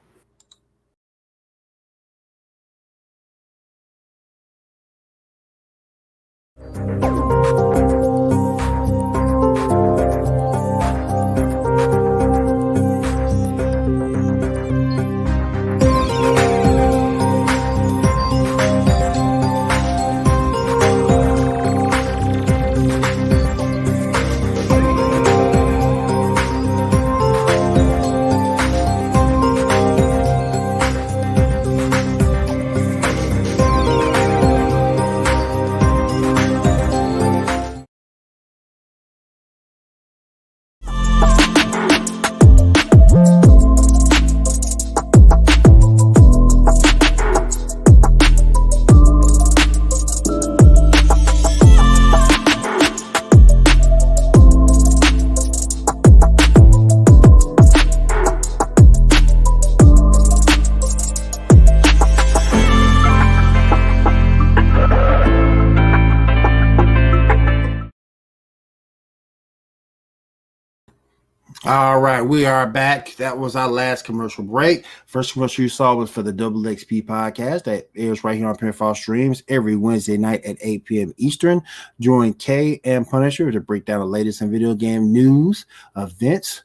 A: All right, we are back. That was our last commercial break. First commercial you saw was for the Double XP podcast that airs right here on Pinfall Streams every Wednesday night at 8 p.m. Eastern. Join Kay and Punisher to break down the latest in video game news, events.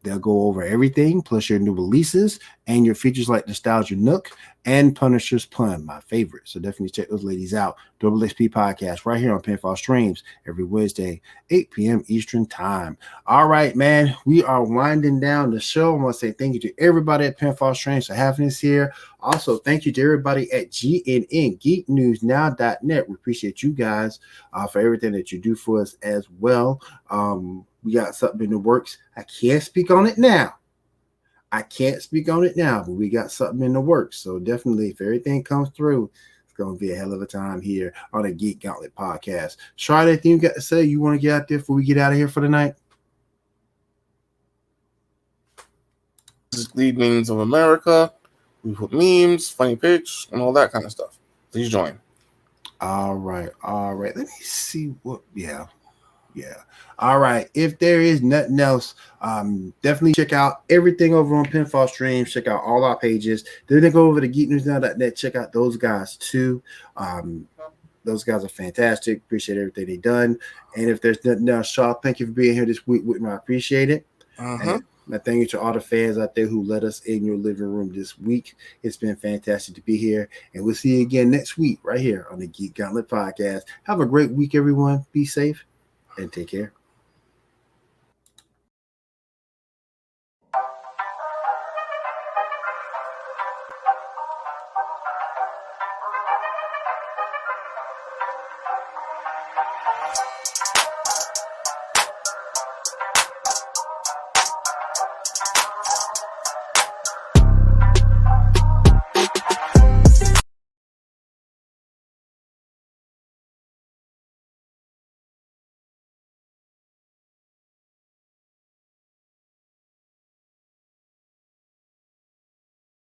A: They'll go over everything, plus your new releases and your features like Nostalgia Nook and Punisher's Pun, my favorite. So definitely check those ladies out. Double XP podcast right here on Pinfall Streams every Wednesday, 8 p.m. Eastern time. All right, man, we are winding down the show. I want to say thank you to everybody at Pinfall Streams for having us here. Also, thank you to everybody at GNN, GeekNewsNow.net. We appreciate you guys for everything that you do for us as well. We got something in the works. I can't speak on it now, but we got something in the works. So definitely, if everything comes through, it's going to be a hell of a time here on the Geek Gauntlet podcast. Charlotte, anything you got to say? You want to get out there before we get out of here for the night?
B: Lead memes of America. We put memes, funny pics, and all that kind of stuff. Please join.
A: All right. Let me see what. Yeah. Yeah. All right. If there is nothing else, definitely check out everything over on Pinfall Streams. Check out all our pages. Then go over to geeknewsnow.net. Check out those guys too. Um, those guys are fantastic. Appreciate everything they done. And if there's nothing else, Shaw, thank you for being here this week with me. I appreciate it.
B: Uh-huh.
A: And I thank you to all the fans out there who let us in your living room this week. It's been fantastic to be here. And we'll see you again next week right here on the Geek Gauntlet Podcast. Have a great week, everyone. Be safe and take care.